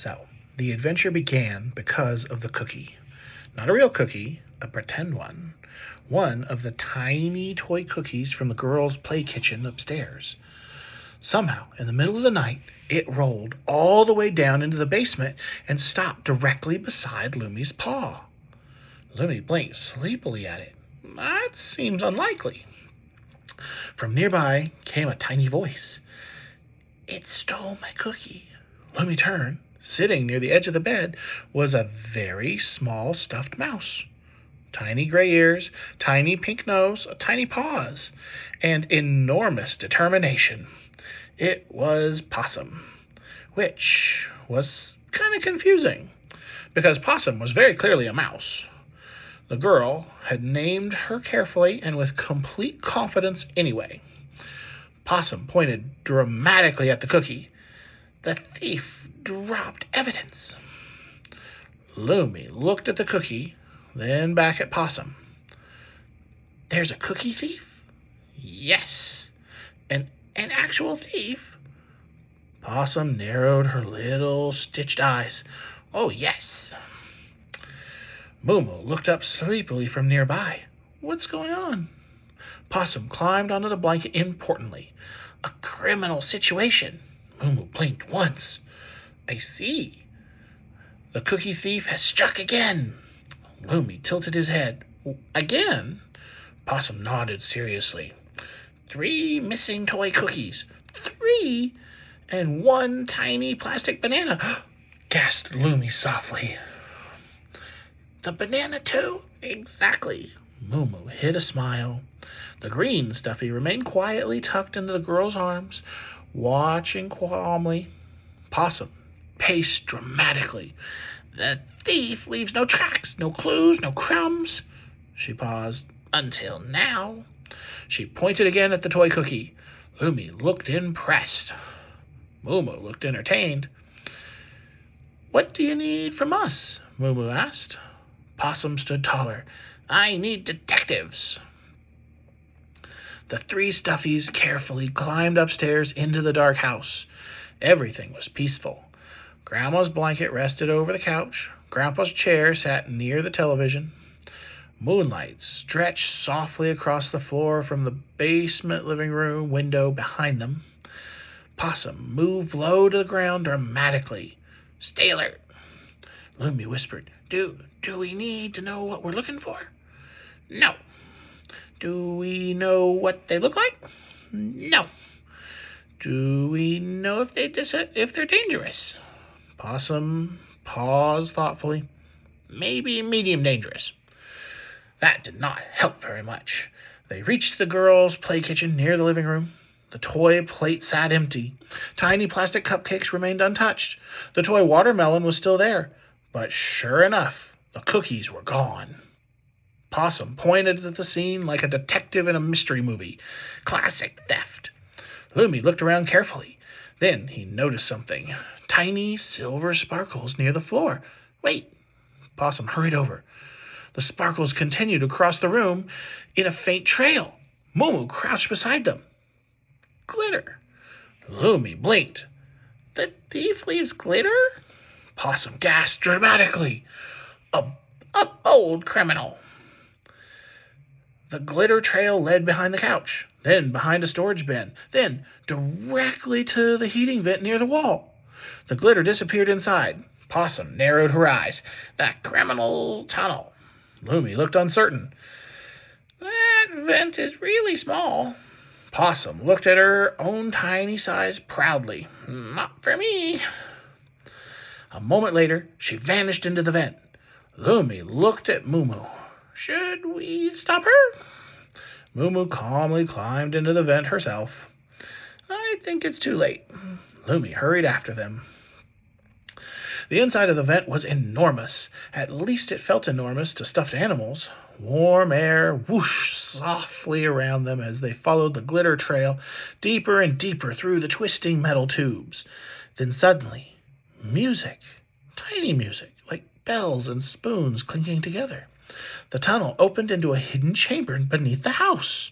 So, the adventure began because of the cookie. Not a real cookie, a pretend one. One of the tiny toy cookies from the girls' play kitchen upstairs. Somehow, in the middle of the night, it rolled all the way down into the basement and stopped directly beside Lumi's paw. Lumi blinked sleepily at it. That seems unlikely. From nearby came a tiny voice. It stole my cookie. Lumi turned. Sitting near the edge of the bed was a very small stuffed mouse. Tiny gray ears, tiny pink nose, tiny paws, and enormous determination. It was Possum, which was kind of confusing, because Possum was very clearly a mouse. The girl had named her carefully and with complete confidence anyway. Possum pointed dramatically at the cookie. The thief dropped evidence. Lumi looked at the cookie, then back at Possum. There's a cookie thief? Yes. An actual thief? Possum narrowed her little stitched eyes. Oh, yes. Mumu looked up sleepily from nearby. What's going on? Possum climbed onto the blanket importantly. A criminal situation. Mumu blinked once. I see. The cookie thief has struck again. Lumi tilted his head. Again? Possum nodded seriously. 3 missing toy cookies. 3? And 1 tiny plastic banana. Gasped Lumi softly. The banana too? Exactly. Mumu hid a smile. The green stuffy remained quietly tucked into the girl's arms, watching calmly. Possum paced dramatically. The thief leaves no tracks, no clues, no crumbs. She paused. Until now. She pointed again at the toy cookie. Lumi looked impressed. Mumu looked entertained. What do you need from us? Mumu asked. Possum stood taller. I need detectives. The 3 stuffies carefully climbed upstairs into the dark house. Everything was peaceful. Grandma's blanket rested over the couch. Grandpa's chair sat near the television. Moonlight stretched softly across the floor from the basement living room window behind them. Possum moved low to the ground dramatically. Stay alert. Lumi whispered. Do we need to know what we're looking for? No. Do we know what they look like? No. Do we know if they're dangerous? Possum paused thoughtfully. Maybe medium dangerous. That did not help very much. They reached the girls' play kitchen near the living room. The toy plate sat empty. Tiny plastic cupcakes remained untouched. The toy watermelon was still there. But sure enough, the cookies were gone. Possum pointed at the scene like a detective in a mystery movie. Classic theft. Lumi looked around carefully. Then he noticed something. Tiny silver sparkles near the floor. Wait. Possum hurried over. The sparkles continued across the room in a faint trail. Mumu crouched beside them. Glitter. Lumi blinked. The thief leaves glitter? Possum gasped dramatically. A bold criminal. The glitter trail led behind the couch, then behind a storage bin, then directly to the heating vent near the wall. The glitter disappeared inside. Possum narrowed her eyes. That criminal tunnel. Lumi looked uncertain. That vent is really small. Possum looked at her own tiny size proudly. Not for me. A moment later, she vanished into the vent. Lumi looked at Mumu. Should we stop her? Mumu calmly climbed into the vent herself. I think it's too late. Lumi hurried after them. The inside of the vent was enormous. At least it felt enormous to stuffed animals. Warm air whooshed softly around them as they followed the glitter trail deeper and deeper through the twisting metal tubes. Then suddenly, music. Tiny music, like bells and spoons clinking together. The tunnel opened into a hidden chamber beneath the house.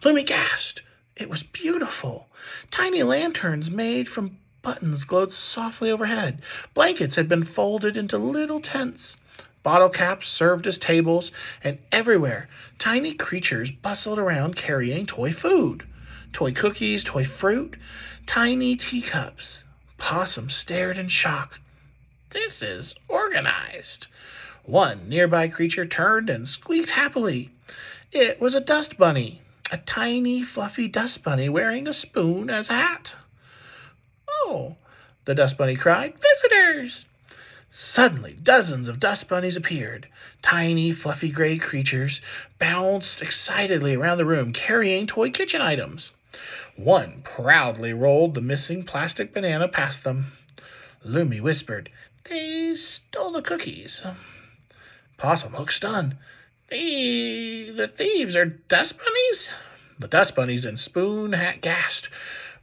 Lumi gasped. It was beautiful. Tiny lanterns made from buttons glowed softly overhead. Blankets had been folded into little tents. Bottle caps served as tables, and everywhere tiny creatures bustled around carrying toy food. Toy cookies, toy fruit, tiny teacups. Possum stared in shock. This is organized. One nearby creature turned and squeaked happily. It was a dust bunny, a tiny, fluffy dust bunny wearing a spoon as a hat. Oh, the dust bunny cried, visitors! Suddenly, dozens of dust bunnies appeared. Tiny, fluffy gray creatures bounced excitedly around the room, carrying toy kitchen items. One proudly rolled the missing plastic banana past them. Lumi whispered, They stole the cookies. Possum looked stunned. The thieves are dust bunnies? The dust bunnies in Spoon Hat gasped.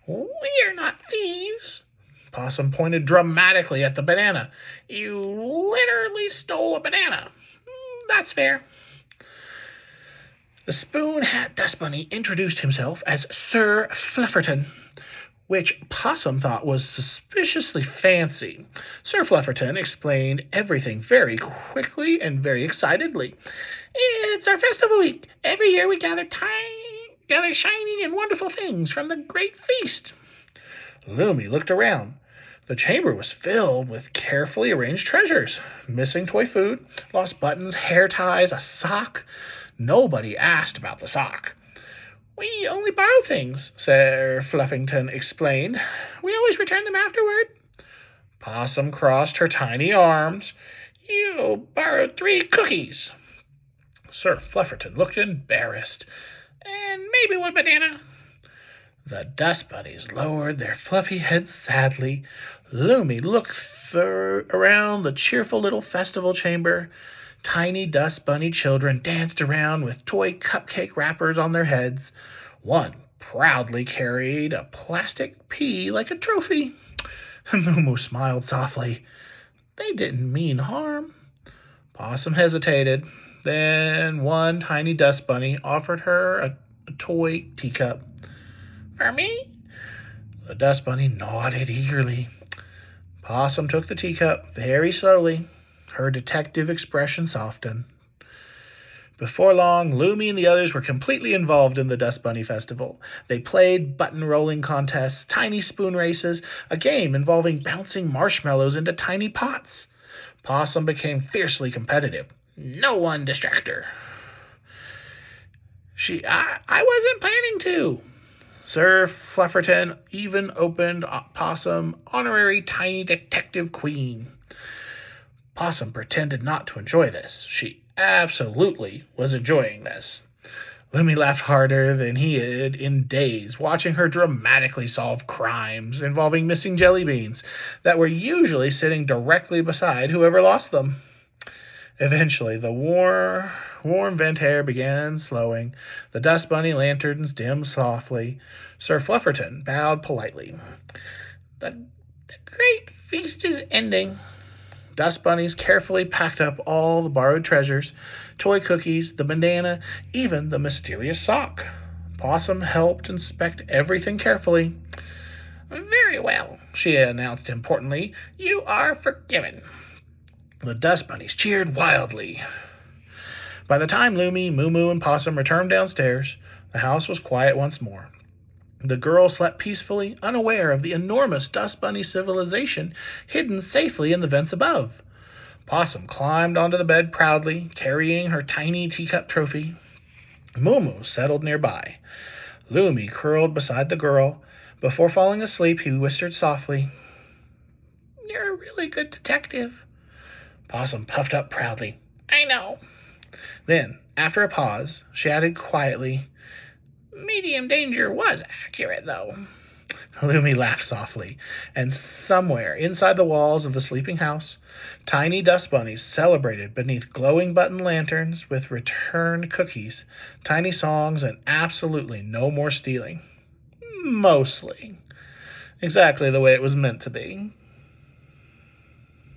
We are not thieves. Possum pointed dramatically at the banana. You literally stole a banana. That's fair. The Spoon Hat Dust Bunny introduced himself as Sir Flufferton, which Possum thought was suspiciously fancy. Sir Flufferton explained everything very quickly and very excitedly. It's our festival week. Every year we gather shining and wonderful things from the great feast. Lumi looked around. The chamber was filled with carefully arranged treasures. Missing toy food, lost buttons, hair ties, a sock. Nobody asked about the sock. We only borrow things, Sir Fluffington explained. We always return them afterward. Possum crossed her tiny arms. You borrowed 3 cookies. Sir Flufferton looked embarrassed. And maybe 1 banana. The dust bunnies lowered their fluffy heads sadly. Lumi looked around the cheerful little festival chamber. Tiny dust bunny children danced around with toy cupcake wrappers on their heads. One proudly carried a plastic pea like a trophy. Moo smiled softly. They didn't mean harm. Possum hesitated. Then one tiny dust bunny offered her a toy teacup. For me? The dust bunny nodded eagerly. Possum took the teacup very slowly. Her detective expression softened. Before long, Lumi and the others were completely involved in the Dust Bunny Festival. They played button-rolling contests, tiny spoon races, a game involving bouncing marshmallows into tiny pots. Possum became fiercely competitive. No one distract her. I wasn't planning to. Sir Flufferton even opened Possum honorary tiny detective queen. Possum pretended not to enjoy this. She absolutely was enjoying this. Lumi laughed harder than he had in days, watching her dramatically solve crimes involving missing jelly beans that were usually sitting directly beside whoever lost them. Eventually, the warm vent air began slowing. The dust bunny lanterns dimmed softly. Sir Flufferton bowed politely. The great feast is ending. Dust bunnies carefully packed up all the borrowed treasures, toy cookies, the banana, even the mysterious sock. Possum helped inspect everything carefully. Very well, she announced importantly. You are forgiven. The dust bunnies cheered wildly. By the time Lumi, Moo and Possum returned downstairs, the house was quiet once more. The girl slept peacefully, unaware of the enormous dust bunny civilization hidden safely in the vents above. Possum climbed onto the bed proudly, carrying her tiny teacup trophy. Moo settled nearby. Lumi curled beside the girl. Before falling asleep, he whispered softly, You're a really good detective. Possum puffed up proudly. I know. Then, after a pause, she added quietly, Medium danger was accurate, though. Lumi laughed softly, and somewhere inside the walls of the sleeping house, tiny dust bunnies celebrated beneath glowing button lanterns with returned cookies, tiny songs, and absolutely no more stealing. Mostly. Exactly the way it was meant to be.